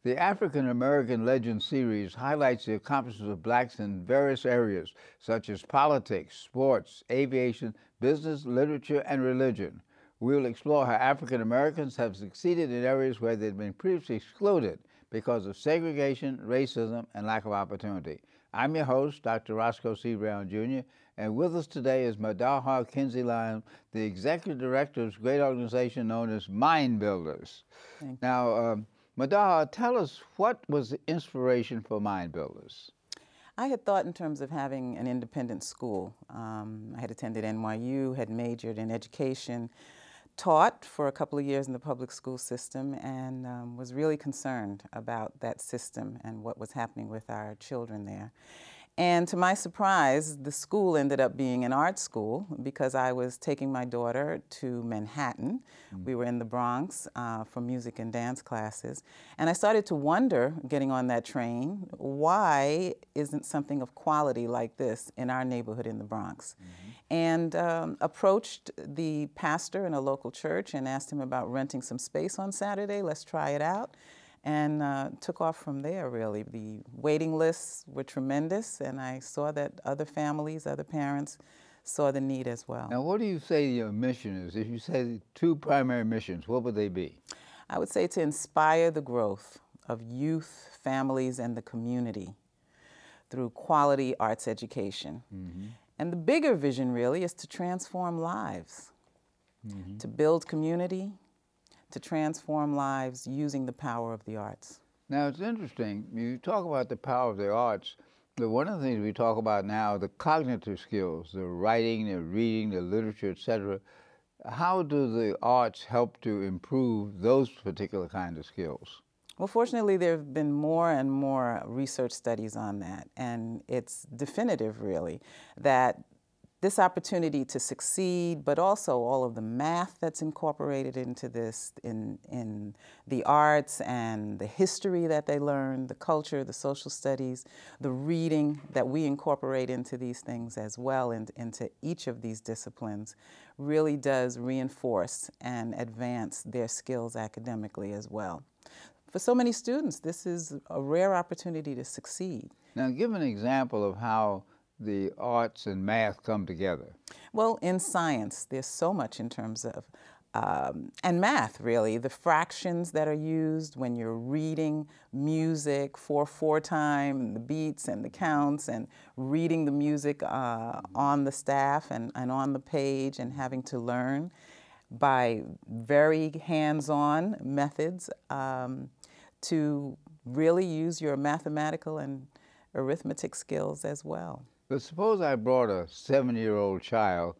The African American Legend series highlights the accomplishments of blacks in various areas, such as politics, sports, aviation, business, literature, and religion. We will explore how African Americans have succeeded in areas where they'd been previously excluded because of segregation, racism, and lack of opportunity. I'm your host, Dr. Roscoe C. Brown, Jr., and with us today is Madaha Kinsey Lyon, the Executive Director of a great organization known as Mind Builders. Now, Madaha, tell us, what was the inspiration for Mind Builders? I had thought in terms of having an independent school. I had attended NYU, had majored in education, taught for a couple of years in the public school system, and was really concerned about that system and what was happening with our children there. And to my surprise, the school ended up being an art school because I was taking my daughter to Manhattan. We were in the Bronx for music and dance classes. And I started to wonder, getting on that train, why isn't something of quality like this in our neighborhood in the Bronx? And approached the pastor in a local church and asked him about renting some space on Saturday. Let's try it out. And took off from there, really. The waiting lists were tremendous, and I saw that other families, other parents, saw the need as well. Now, what do you say your mission is? If you say two primary missions, what would they be? I would say to inspire the growth of youth, families, and the community through quality arts education. And the bigger vision, really, is to transform lives, to build community, to transform lives using the power of the arts. Now, it's interesting. You talk about the power of the arts, but one of the things we talk about now, the cognitive skills, the writing, the reading, the literature, etc. How do the arts help to improve those particular kind of skills? Well, fortunately, there have been more and more research studies on that, and it's definitive, really, that this opportunity to succeed, but also all of the math that's incorporated into this, in the arts and the history that they learn, the culture, the social studies, the reading that we incorporate into these things as well, and into each of these disciplines, really does reinforce and advance their skills academically as well. For so many students, this is a rare opportunity to succeed. Now, give an example of how the arts and math come together. Well, in science, there's so much in terms of, and math, really, the fractions that are used when you're reading music, 4/4 time, the beats and the counts, and reading the music on the staff and on the page, and having to learn by very hands-on methods to really use your mathematical and arithmetic skills as well. But suppose I brought a 7-year-old child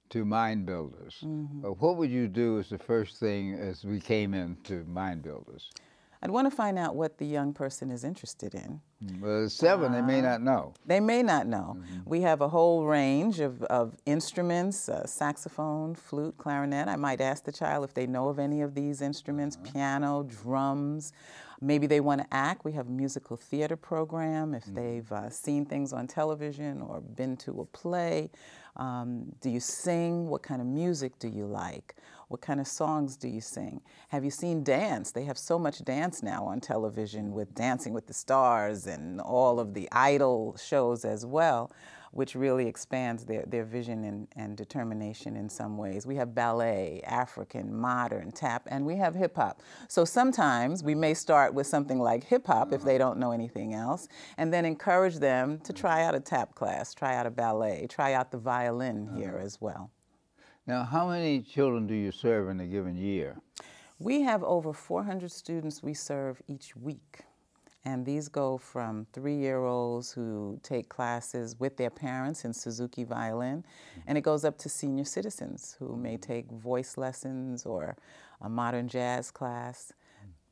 to Mind Builders. What would you do as the first thing as we came into Mind Builders? I'd want to find out what the young person is interested in. Well, at 7, they may not know. They may not know. We have a whole range of instruments, saxophone, flute, clarinet. I might ask the child if they know of any of these instruments, piano, drums. Maybe they want to act. We have a musical theater program if they've seen things on television or been to a play. Do you sing? What kind of music do you like? What kind of songs do you sing? Have you seen dance? They have so much dance now on television with Dancing with the Stars and all of the idol shows as well, which really expands their vision and determination in some ways. We have ballet, African, modern, tap, and we have hip hop. So sometimes we may start with something like hip hop if they don't know anything else, and then encourage them to try out a tap class, try out a ballet, try out the violin here as well. Now, how many children do you serve in a given year? We have over 400 students we serve each week. And these go from 3-year-olds who take classes with their parents in Suzuki violin, and it goes up to senior citizens who may take voice lessons or a modern jazz class,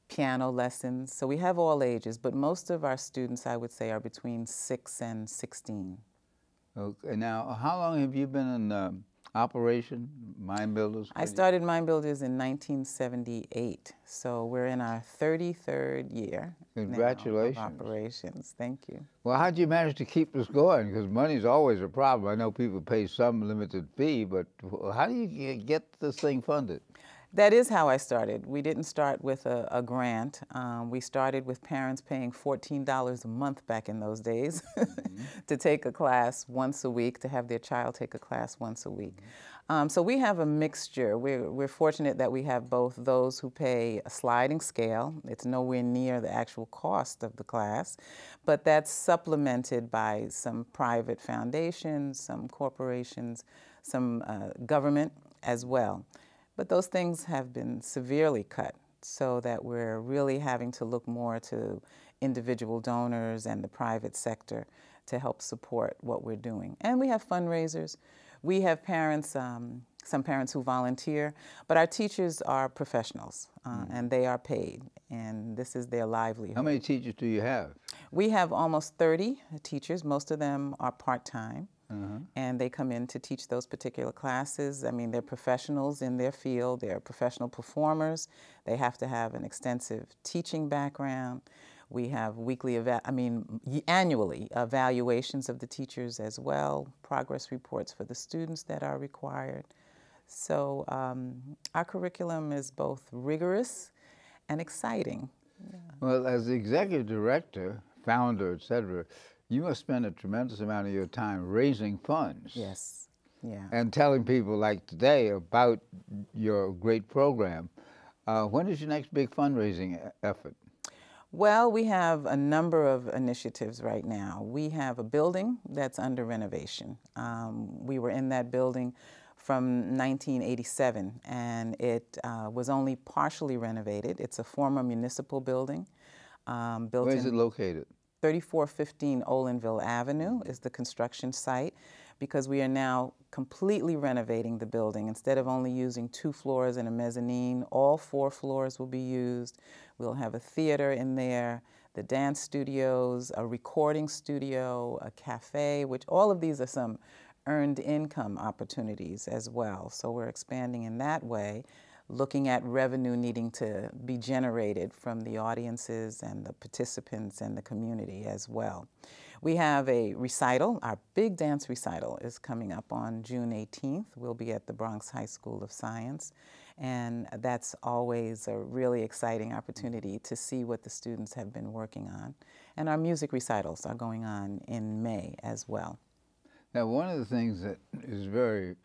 piano lessons. So we have all ages, but most of our students, I would say, are between 6 and 16. Okay, now, how long have you been in operation, Mind Builders? I started Mind Builders in 1978, so we're in our 33rd year. Congratulations. Now of operations. Thank you. Well, how did you manage to keep this going? Because money's always a problem. I know people pay some limited fee, but how do you get this thing funded? That is how I started. We didn't start with a grant. We started with parents paying $14 a month back in those days to take a class once a week, to have their child take a class once a week. So we have a mixture. We're fortunate that we have both those who pay a sliding scale. It's nowhere near the actual cost of the class, but that's supplemented by some private foundations, some corporations, some government as well. But those things have been severely cut, so that we're really having to look more to individual donors and the private sector to help support what we're doing. And we have fundraisers. We have parents, some parents who volunteer, but our teachers are professionals, and they are paid, and this is their livelihood. How many teachers do you have? We have almost 30 teachers. Most of them are part-time. And they come in to teach those particular classes. I mean, they're professionals in their field. They're professional performers. They have to have an extensive teaching background. We have annually evaluations of the teachers as well, progress reports for the students that are required. So our curriculum is both rigorous and exciting. Yeah. Well, as the executive director, founder, etc., you must spend a tremendous amount of your time raising funds. Yes, yeah. And telling people like today about your great program. When is your next big fundraising effort? Well, we have a number of initiatives right now. We have a building that's under renovation. We were in that building from 1987, and it was only partially renovated. It's a former municipal building. Where is it located? 3415 Olinville Avenue is the construction site, because we are now completely renovating the building. Instead of only using 2 floors and a mezzanine, all 4 floors will be used. We'll have a theater in there, the dance studios, a recording studio, a cafe, which all of these are some earned income opportunities as well. So we're expanding in that way, looking at revenue needing to be generated from the audiences and the participants and the community as well. We have a recital. Our big dance recital is coming up on June 18th. We'll be at the Bronx High School of Science, and that's always a really exciting opportunity to see what the students have been working on. And our music recitals are going on in May as well. Now, one of the things that is very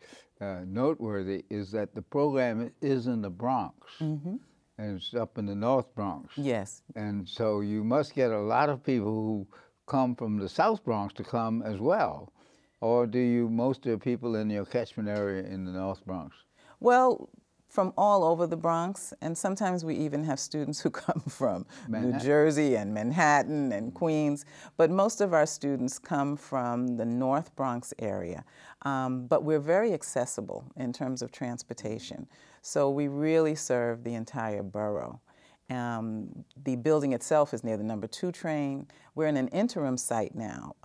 noteworthy is that the program is in the Bronx, and it's up in the North Bronx. Yes. And so you must get a lot of people who come from the South Bronx to come as well. Or do you most of the people in your catchment area in the North Bronx? Well, from all over the Bronx, and sometimes we even have students who come from New Jersey and Manhattan and Queens, but most of our students come from the North Bronx area. But we're very accessible in terms of transportation, so we really serve the entire borough. The building itself is near the number 2 train. We're in an interim site now,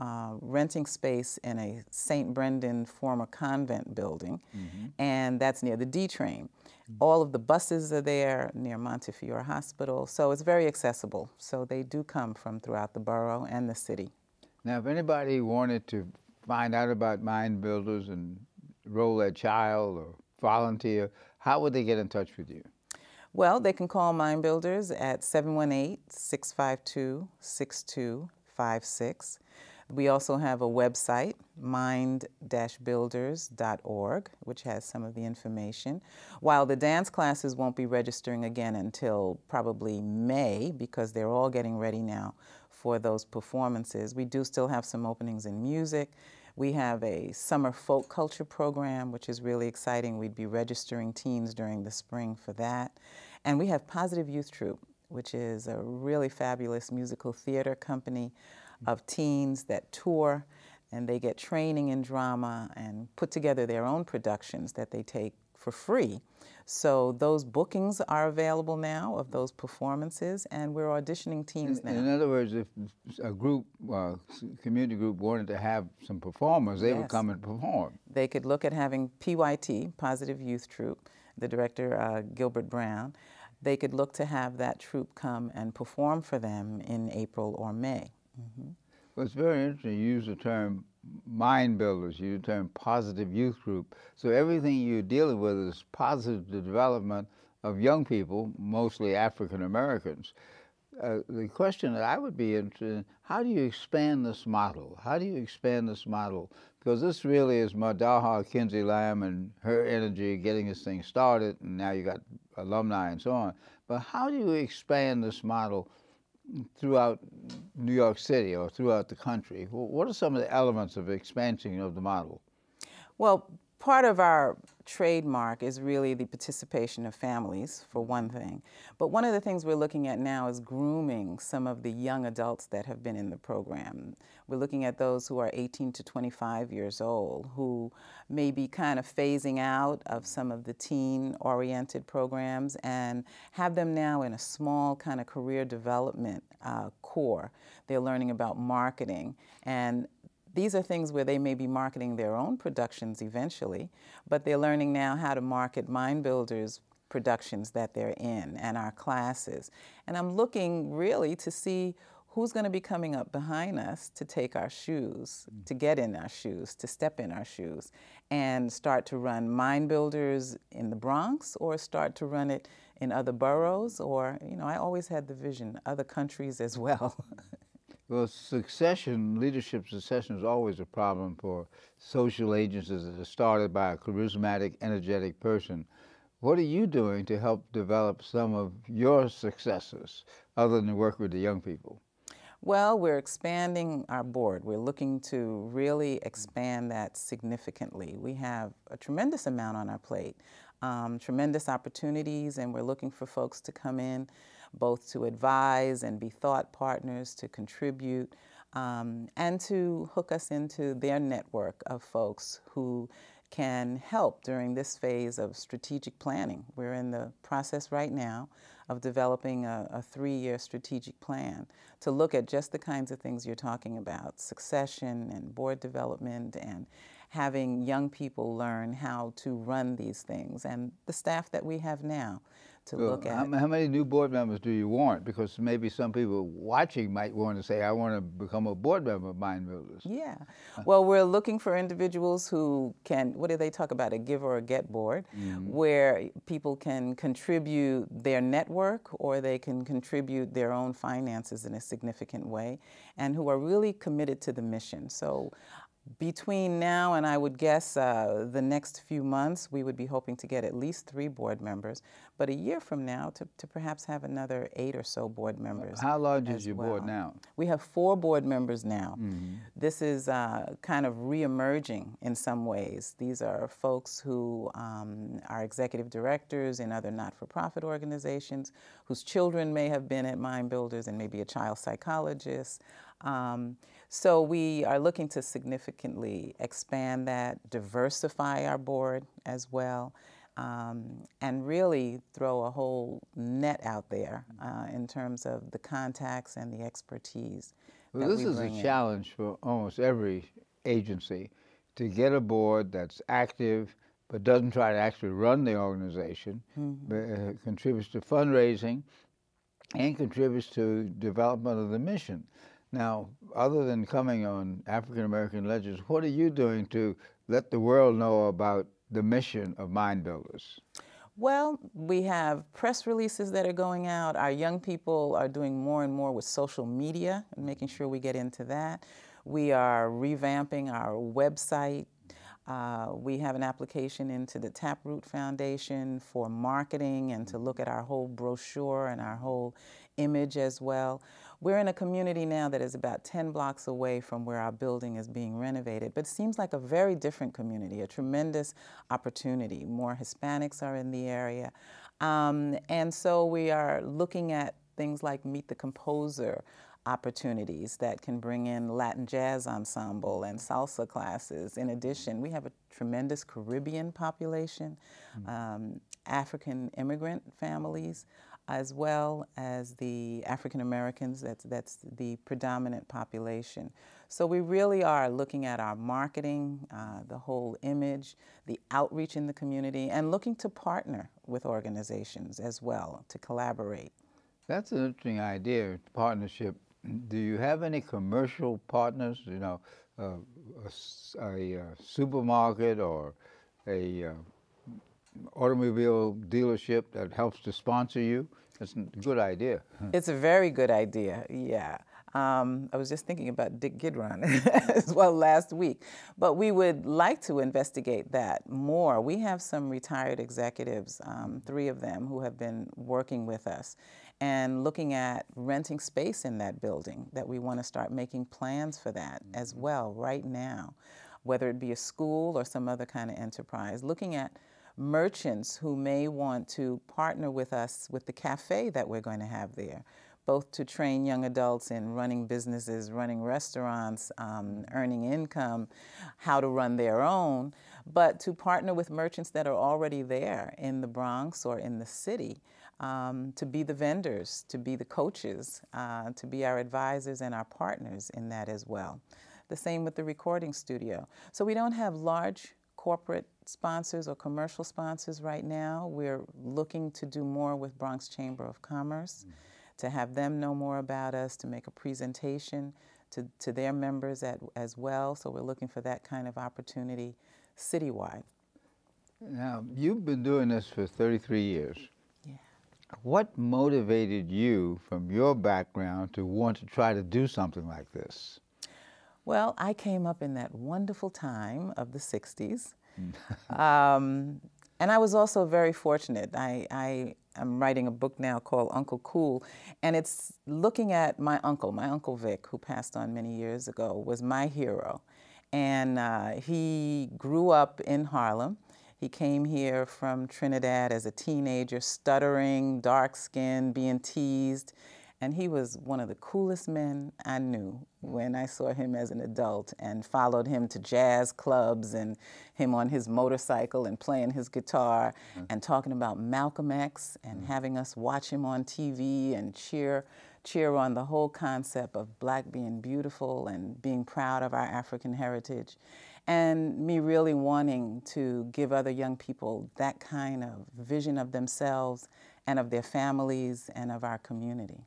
renting space in a St. Brendan former convent building, and that's near the D train. All of the buses are there near Montefiore Hospital, so it's very accessible. So they do come from throughout the borough and the city. Now, if anybody wanted to find out about Mind Builders and enroll their child or volunteer, how would they get in touch with you? Well, they can call Mind Builders at 718-652-6256. We also have a website, mind-builders.org, which has some of the information. While the dance classes won't be registering again until probably May, because they're all getting ready now for those performances, we do still have some openings in music. We have a summer folk culture program, which is really exciting. We'd be registering teens during the spring for that. And we have Positive Youth Troupe, which is a really fabulous musical theater company of teens that tour, and they get training in drama and put together their own productions that they take for free. So those bookings are available now of those performances, and we're auditioning teams now. In other words, if a group, community group, wanted to have some performers, they would come and perform. They could look at having PYT, Positive Youth Troupe, the director, Gilbert Brown. They could look to have that troupe come and perform for them in April or May. Well, it's very interesting. You use the term Mind Builders, you use the term Positive Youth Group. So everything you're dealing with is positive development of young people, mostly African Americans. The question that I would be interested in, how do you expand this model? How do you expand this model? Because this really is Madaha Kinsey Lamb and her energy getting this thing started, and now you got alumni and so on. But how do you expand this model throughout New York City or throughout the country? What are some of the elements of expansion of the model? Well, part of our trademark is really the participation of families, for one thing. But one of the things we're looking at now is grooming some of the young adults that have been in the program. We're looking at those who are 18 to 25 years old, who may be kind of phasing out of some of the teen-oriented programs and have them now in a small kind of career development core. They're learning about marketing, and these are things where they may be marketing their own productions eventually, but they're learning now how to market Mind Builders productions that they're in and our classes. And I'm looking really to see who's going to be coming up behind us to take our shoes, to get in our shoes, to step in our shoes, and start to run Mind Builders in the Bronx or start to run it in other boroughs or, you know, I always had the vision, other countries as well. Well, succession, leadership succession is always a problem for social agencies that are started by a charismatic, energetic person. What are you doing to help develop some of your successors other than work with the young people? Well, we're expanding our board. We're looking to really expand that significantly. We have a tremendous amount on our plate, tremendous opportunities, and we're looking for folks to come in both to advise and be thought partners, to contribute, and to hook us into their network of folks who can help during this phase of strategic planning. We're in the process right now of developing a 3-year strategic plan to look at just the kinds of things you're talking about, succession and board development and having young people learn how to run these things and the staff that we have now to look at. How many new board members do you want? Because maybe some people watching might want to say, I want to become a board member of Mind Builders. Yeah. Well, we're looking for individuals who can, what do they talk about, a give or a get board, where people can contribute their network or they can contribute their own finances in a significant way, and who are really committed to the mission. So between now and I would guess the next few months, we would be hoping to get at least 3 board members, but a year from now to perhaps have another 8 or so board members. How large is your board now? We have 4 board members now. This is kind of re-emerging in some ways. These are folks who are executive directors in other not-for-profit organizations, whose children may have been at Mind Builders and maybe a child psychologist. So we are looking to significantly expand that, diversify our board as well, and really throw a whole net out there in terms of the contacts and the expertise. Well, this is a challenge for almost every agency, to get a board that's active but doesn't try to actually run the organization, but contributes to fundraising and contributes to development of the mission. Now, other than coming on African American Legends, what are you doing to let the world know about the mission of Mind Builders? Well, we have press releases that are going out. Our young people are doing more and more with social media and making sure we get into that. We are revamping our website. We have an application into the Taproot Foundation for marketing and to look at our whole brochure and our whole image as well. We're in a community now that is about 10 blocks away from where our building is being renovated, but it seems like a very different community, a tremendous opportunity. More Hispanics are in the area. And so we are looking at things like Meet the Composer opportunities that can bring in Latin jazz ensemble and salsa classes. In addition, we have a tremendous Caribbean population, African immigrant families, as well as the African Americans. That's the predominant population. So we really are looking at our marketing, the whole image, the outreach in the community, and looking to partner with organizations as well, to collaborate. That's an interesting idea, partnership. Do you have any commercial partners, you know, a supermarket or a automobile dealership that helps to sponsor you. That's a good idea. It's a very good idea, yeah. I was just thinking about Dick Gidron as well last week. But we would like to investigate that more. We have some retired executives, 3 of them, who have been working with us and looking at renting space in that building, that we want to start making plans for that as well right now, whether it be a school or some other kind of enterprise. Looking at merchants who may want to partner with us with the cafe that we're going to have there, both to train young adults in running businesses, running restaurants, earning income, how to run their own, but to partner with merchants that are already there in the Bronx or in the city, to be the vendors, to be the coaches, to be our advisors and our partners in that as well. The same with the recording studio. So we don't have large corporate sponsors or commercial sponsors right now. We're looking to do more with Bronx Chamber of Commerce, to have them know more about us, to make a presentation to their members as well. So we're looking for that kind of opportunity citywide. Now, you've been doing this for 33 years. Yeah. What motivated you from your background to want to try to do something like this? Well, I came up in that wonderful time of the 60s. And I was also very fortunate. I'm writing a book now called Uncle Cool, and it's looking at my Uncle Vic, who passed on many years ago, was my hero. And he grew up in Harlem. He came here from Trinidad as a teenager, stuttering, dark-skinned, being teased. And he was one of the coolest men I knew when I saw him as an adult, and followed him to jazz clubs and him on his motorcycle and playing his guitar and talking about Malcolm X and having us watch him on TV and cheer on the whole concept of Black being beautiful and being proud of our African heritage. And me really wanting to give other young people that kind of vision of themselves and of their families and of our community.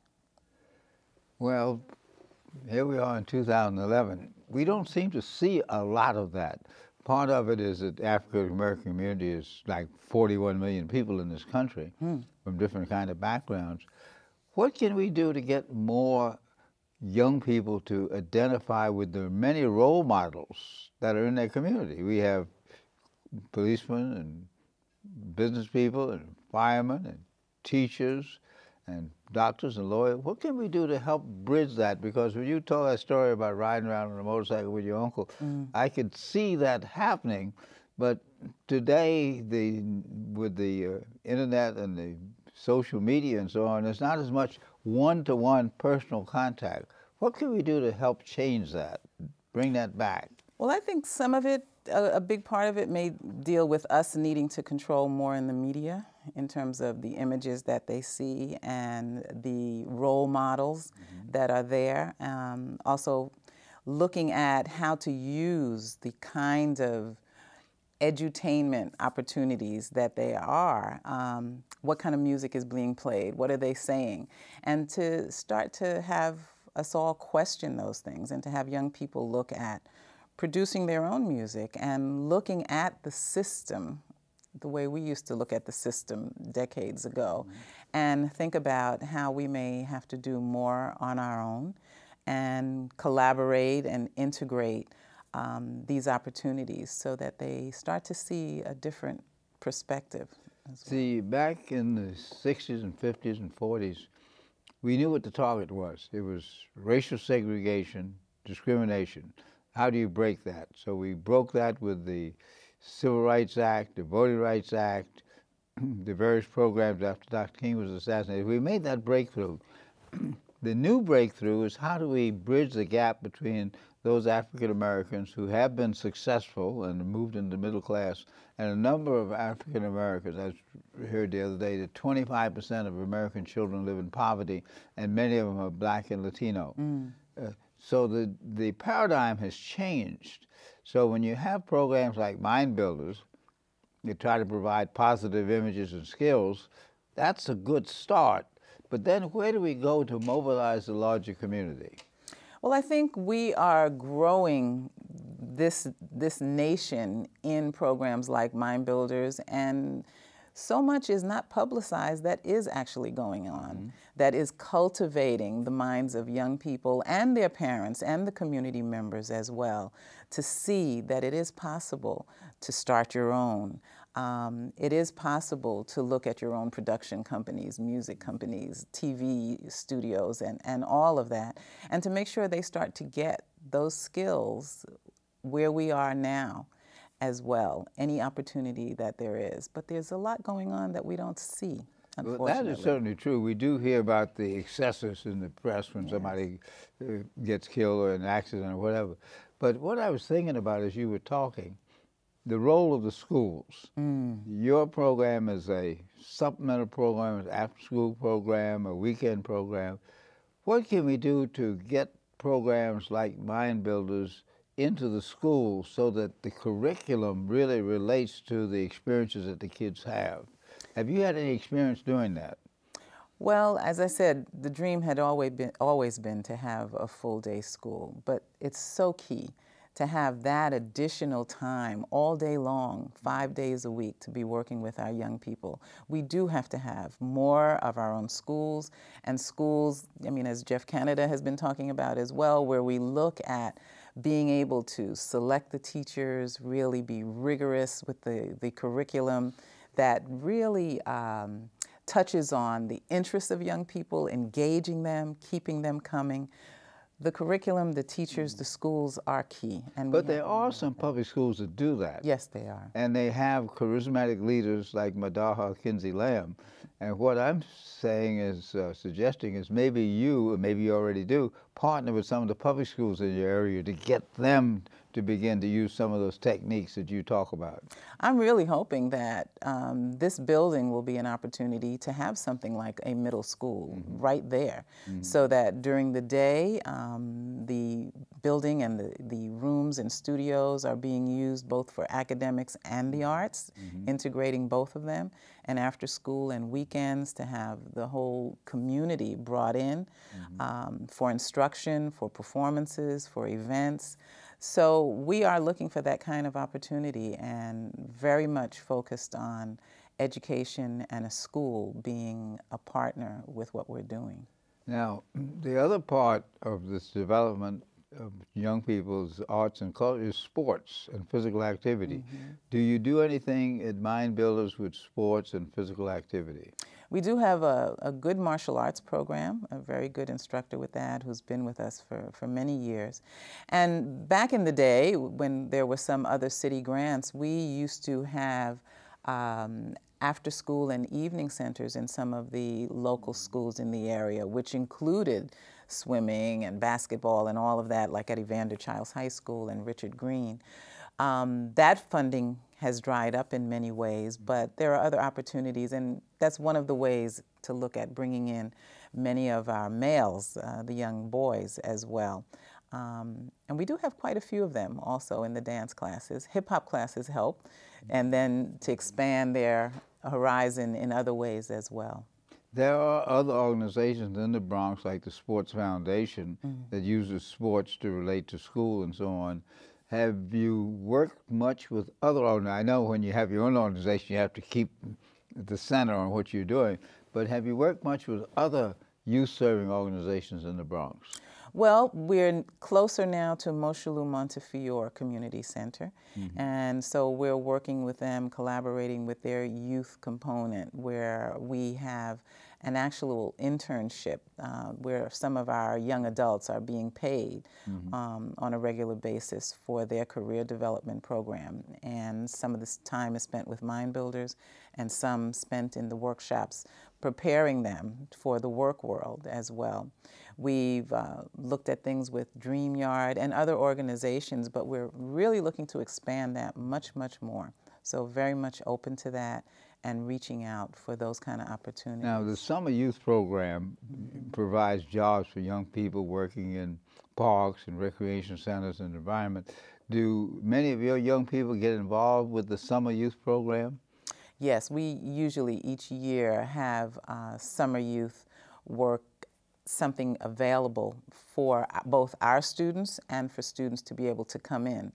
Well, here we are in 2011. We don't seem to see a lot of that. Part of it is that the African American community is like 41 million people in this country from different kind of backgrounds. What can we do to get more young people to identify with the many role models that are in their community? We have policemen and business people and firemen and teachers and doctors and lawyers. What can we do to help bridge that? Because when you told that story about riding around on a motorcycle with your uncle, I could see that happening. But today, with the internet and the social media and so on, there's not as much one-to-one personal contact. What can we do to help change that, bring that back? Well, I think some of it, a big part of it may deal with us needing to control more in the media in terms of the images that they see and the role models that are there. Also looking at how to use the kind of edutainment opportunities that they are. What kind of music is being played? What are they saying? And to start to have us all question those things, and to have young people look at producing their own music and looking at the system the way we used to look at the system decades ago, and think about how we may have to do more on our own and collaborate and integrate these opportunities so that they start to see a different perspective as well. See, back in the 60s and 50s and 40s, we knew what the target was. It was racial segregation, discrimination. How do you break that? So we broke that with the Civil Rights Act, the Voting Rights Act, the various programs after Dr. King was assassinated. We made that breakthrough. The new breakthrough is how do we bridge the gap between those African Americans who have been successful and moved into the middle class, and a number of African Americans. I heard the other day that 25% of American children live in poverty, and many of them are Black and Latino. So the paradigm has changed. So when you have programs like Mind Builders, you try to provide positive images and skills, that's a good start. But then where do we go to mobilize the larger community? Well, I think we are growing this nation in programs like Mind Builders and so much is not publicized that is actually going on, that is cultivating the minds of young people and their parents and the community members as well, to see that it is possible to start your own. It is possible to look at your own production companies, music companies, TV studios, and all of that, and to make sure they start to get those skills where we are now as well, any opportunity that there is. But there's a lot going on that we don't see, unfortunately. Well, that is certainly true. We do hear about the excesses in the press when somebody gets killed or in an accident or whatever. But what I was thinking about as you were talking, the role of the schools. Your program is a supplemental program, an after-school program, a weekend program. What can we do to get programs like Mind Builders into the schools so that the curriculum really relates to the experiences that the kids have? Have you had any experience doing that? Well, as I said, the dream had always been to have a full-day school, but it's so key to have that additional time all day long, 5 days a week, to be working with our young people. We do have to have more of our own schools, and schools, I mean, as Jeff Canada has been talking about as well, where we look at being able to select the teachers, really be rigorous with the curriculum that really touches on the interests of young people, engaging them, keeping them coming. The curriculum, the teachers, the schools are key. But there are some public schools that do that. Yes, they are. And they have charismatic leaders like Madaha Kinsey Lamb. And what I'm saying is, suggesting is maybe you, or maybe you already do, partner with some of the public schools in your area to get them to begin to use some of those techniques that you talk about. I'm really hoping that this building will be an opportunity to have something like a middle school right there, so that during the day, the building and the rooms and studios are being used both for academics and the arts, integrating both of them, and after school and weekends to have the whole community brought in for instruction, for performances, for events. So we are looking for that kind of opportunity and very much focused on education and a school being a partner with what we're doing. Now, the other part of this development of young people's arts and culture is sports and physical activity. Do you do anything at Mind Builders with sports and physical activity? We do have a good martial arts program, a very good instructor with that who's been with us for many years. And back in the day, when there were some other city grants, we used to have after school and evening centers in some of the local schools in the area, which included swimming and basketball and all of that, like at Evander Childs High School and Richard Green. That funding has dried up in many ways, but there are other opportunities, and that's one of the ways to look at bringing in many of our males, the young boys as well. And we do have quite a few of them also in the dance classes. Hip-hop classes help, and then to expand their horizon in other ways as well. There are other organizations in the Bronx, like the Sports Foundation, that uses sports to relate to school and so on. Have you worked much with other organizations? I know when you have your own organization, you have to keep the center on what you're doing, but have you worked much with other youth-serving organizations in the Bronx? Well, we're closer now to Mosholu Montefiore Community Center, and so we're working with them, collaborating with their youth component, where we have an actual internship where some of our young adults are being paid on a regular basis for their career development program. And some of this time is spent with Mind Builders and some spent in the workshops preparing them for the work world as well. We've looked at things with Dream Yard and other organizations, but we're really looking to expand that much, much more. So very much open to that and reaching out for those kind of opportunities. Now, the Summer Youth Program provides jobs for young people working in parks and recreation centers and environment. Do many of your young people get involved with the Summer Youth Program? Yes, we usually each year have summer youth work something available for both our students and for students to be able to come in.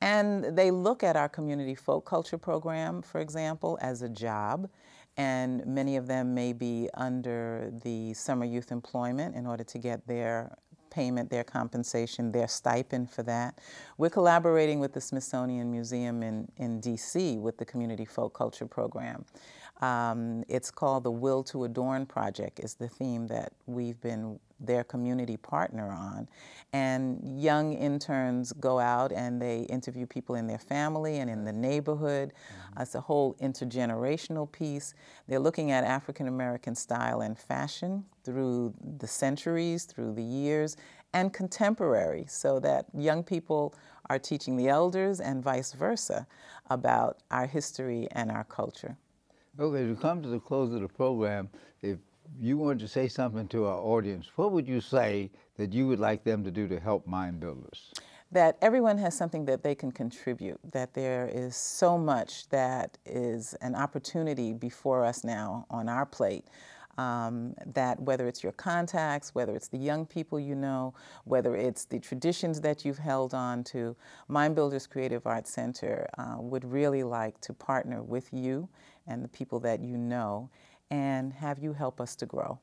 And they look at our community folk culture program, for example, as a job, and many of them may be under the summer youth employment in order to get their payment, their compensation, their stipend for that. We're collaborating with the Smithsonian Museum in DC with the Community Folk Culture Program. It's called the Will to Adorn Project is the theme that we've been their community partner on. And young interns go out and they interview people in their family and in the neighborhood. It's a whole intergenerational piece. They're looking at African American style and fashion through the centuries, through the years, and contemporary, so that young people are teaching the elders and vice versa about our history and our culture. Okay, to come to the close of the program, if you wanted to say something to our audience, what would you say that you would like them to do to help Mind Builders? That everyone has something that they can contribute, that there is so much that is an opportunity before us now on our plate. That whether it's your contacts, whether it's the young people you know, whether it's the traditions that you've held on to, Mind Builders Creative Arts Center would really like to partner with you and the people that you know and have you help us to grow.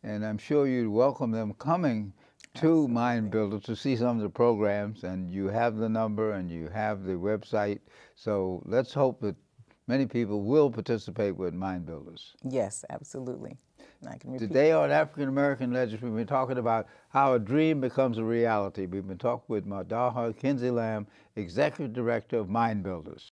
And I'm sure you'd welcome them coming to Mind Builders to see some of the programs, and you have the number and you have the website. So let's hope that many people will participate with Mind Builders. Yes, absolutely. I can repeat. Today on African American Legends, we've been talking about how a dream becomes a reality. We've been talking with Madaha Kinsey Lamb, Executive Director of Mind Builders.